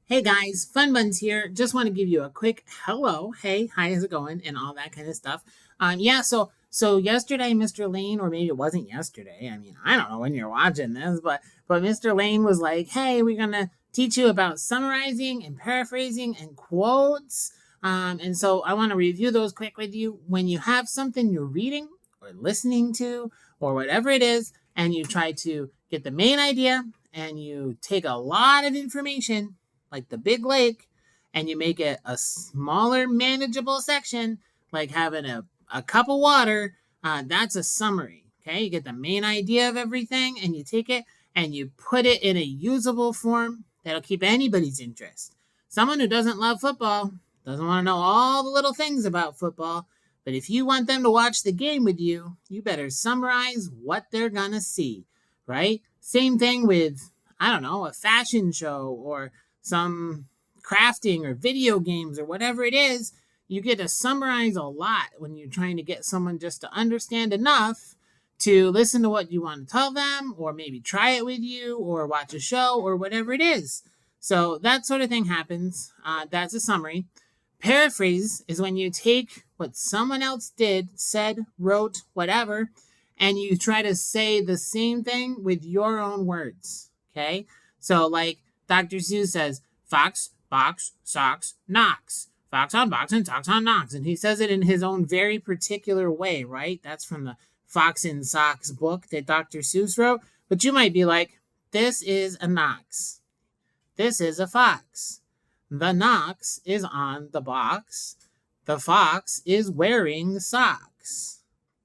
Hey guys, Fun Buns here. Just want to give you a quick hello. Hey, hi, how's it going? And all that kind of stuff. So yesterday, Mr. Lane, or maybe it wasn't yesterday. I mean, I don't know when you're watching this, but Mr. Lane was like, "Hey, we're gonna teach you about summarizing and paraphrasing and quotes." And so I want to review those quick with you. When you have something you're reading or listening to or whatever it is, and you try to get the main idea, and you take a lot of information like the big lake, and you make it a smaller, manageable section, like having a cup of water, that's a summary. Okay, you get the main idea of everything, and you take it and you put it in a usable form that'll keep anybody's interest. Someone who doesn't love football doesn't want to know all the little things about football, but if you want them to watch the game with you, you better summarize what they're gonna see, right? Same thing with, I don't know, a fashion show or some crafting or video games or whatever it is. You get to summarize a lot when you're trying to get someone just to understand enough to listen to what you want to tell them, or maybe try it with you, or watch a show, or whatever it is. So that sort of thing happens. That's a summary. Paraphrase is when you take what someone else did, said, wrote, whatever, and you try to say the same thing with your own words. Okay? So, like Dr. Seuss says, Fox, box, socks, knocks. Fox on box and socks on knocks. And he says it in his own very particular way, right? That's from the Fox and Socks book that Dr. Seuss wrote. But you might be like, this is a Knox. This is a fox. The Knox is on the box. The fox is wearing socks.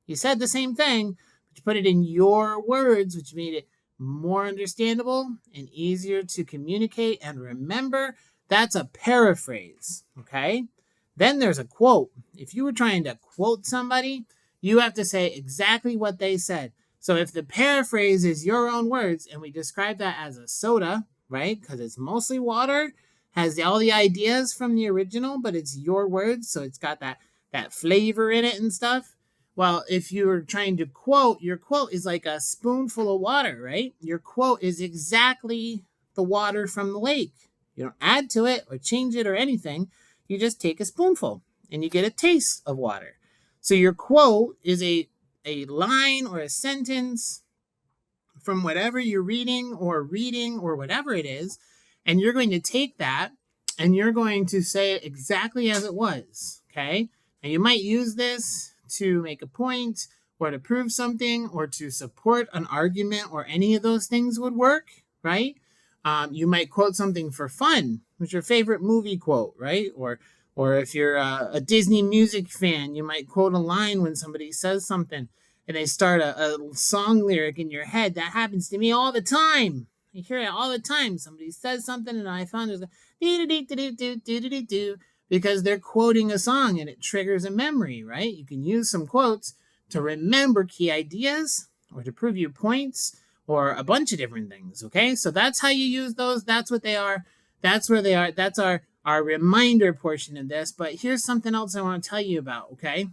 You said the same thing, but you put it in your words, which made it more understandable and easier to communicate and remember. That's a paraphrase, okay? Then there's a quote. If you were trying to quote somebody, you have to say exactly what they said. So if the paraphrase is your own words, and we describe that as a soda, right? Because it's mostly water, has all the ideas from the original, but it's your words, so it's got that flavor in it and stuff. Well, if you're trying to quote, your quote is like a spoonful of water, right? Your quote is exactly the water from the lake. You don't add to it or change it or anything. You just take a spoonful and you get a taste of water. So your quote is a line or a sentence from whatever you're reading or whatever it is, and you're going to take that and you're going to say it exactly as it was, okay? And you might use this to make a point or to prove something or to support an argument, or any of those things would work, right? You might quote something for fun. What's your favorite movie quote, right? Or if you're a Disney music fan, you might quote a line when somebody says something and they start a song lyric in your head. That happens to me all the time. I hear it all the time. Somebody says something and I found it because they're quoting a song and it triggers a memory, right? You can use some quotes to remember key ideas or to prove your points or a bunch of different things, okay? So that's how you use those. That's what they are. That's where they are. That's our reminder portion of this. But here's something else I want to tell you about, okay?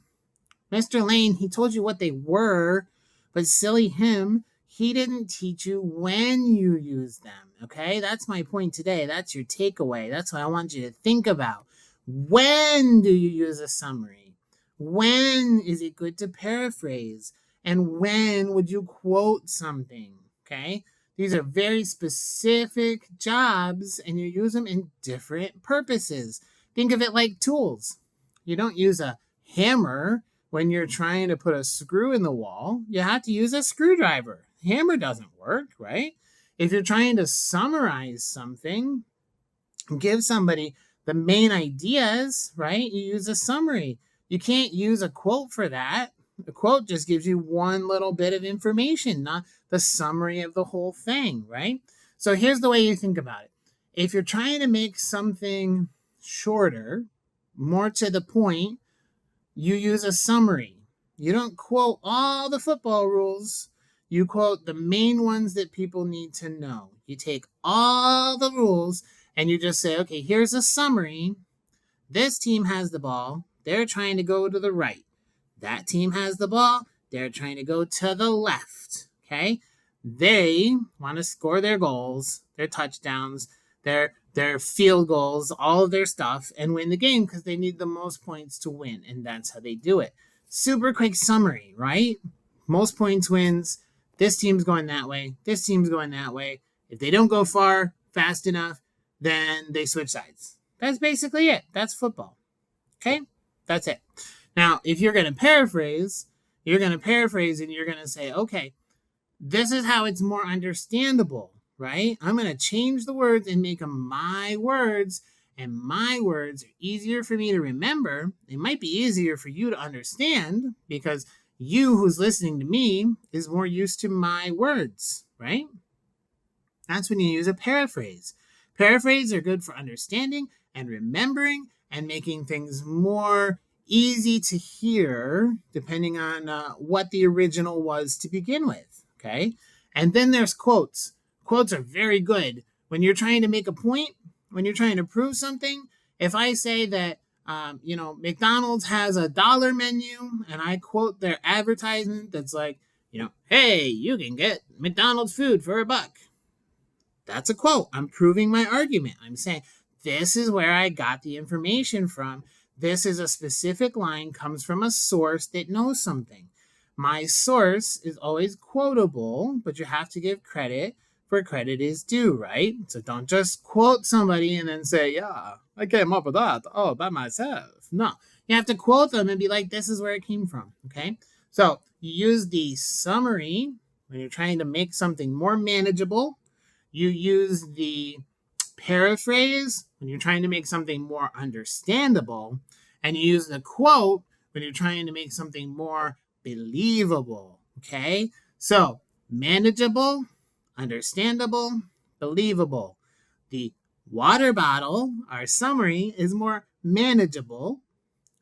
Mr. Lane, he told you what they were, but silly him, he didn't teach you when you use them, okay? That's my point today. That's your takeaway. That's what I want you to think about. When do you use a summary? When is it good to paraphrase? And when would you quote something, okay? These are very specific jobs, and you use them in different purposes. Think of it like tools. You don't use a hammer when you're trying to put a screw in the wall. You have to use a screwdriver. Hammer doesn't work, right? If you're trying to summarize something, give somebody the main ideas, right? You use a summary. You can't use a quote for that. A quote just gives you one little bit of information, not the summary of the whole thing, right? So here's the way you think about it. If you're trying to make something shorter, more to the point, you use a summary. You don't quote all the football rules. You quote the main ones that people need to know. You take all the rules and you just say, okay, here's a summary. This team has the ball. They're trying to go to the right. That team has the ball. They're trying to go to the left. Okay? They want to score their goals, their touchdowns. They're their field goals, all of their stuff, and win the game because they need the most points to win. And that's how they do it. Super quick summary, right? Most points wins. This team's going that way. This team's going that way. If they don't go far fast enough, then they switch sides. That's basically it. That's football. Okay? That's it. Now, if you're going to paraphrase, you're going to paraphrase and you're going to say, okay, this is how it's more understandable, right? I'm going to change the words and make them my words, and my words are easier for me to remember. It might be easier for you to understand because you who's listening to me is more used to my words, right? That's when you use a paraphrase. Paraphrases are good for understanding and remembering and making things more easy to hear depending on what the original was to begin with, okay? And then there's quotes. Quotes are very good. When you're trying to make a point, when you're trying to prove something, if I say that, McDonald's has a dollar menu and I quote their advertisement that's like, hey, you can get McDonald's food for $1. That's a quote. I'm proving my argument. I'm saying this is where I got the information from. This is a specific line, comes from a source that knows something. My source is always quotable, but you have to give credit where credit is due, right? So don't just quote somebody and then say, yeah, I came up with that all by myself. No, you have to quote them and be like, this is where it came from, okay? So you use the summary when you're trying to make something more manageable. You use the paraphrase when you're trying to make something more understandable, and you use the quote when you're trying to make something more believable, okay? So, manageable, understandable, believable. The water bottle, our summary, is more manageable.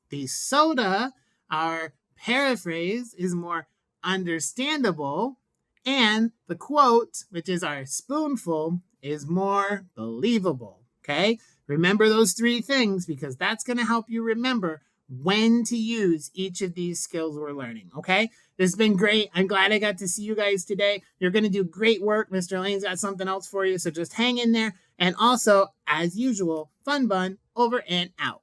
The soda, our paraphrase, is more understandable. And the quote, which is our spoonful, is more believable, okay? Remember those 3 things because that's going to help you remember when to use each of these skills we're learning, okay? This has been great. I'm glad I got to see you guys today. You're going to do great work. Mr. Lane's got something else for you, so just hang in there. And also, as usual, fun bun over and out.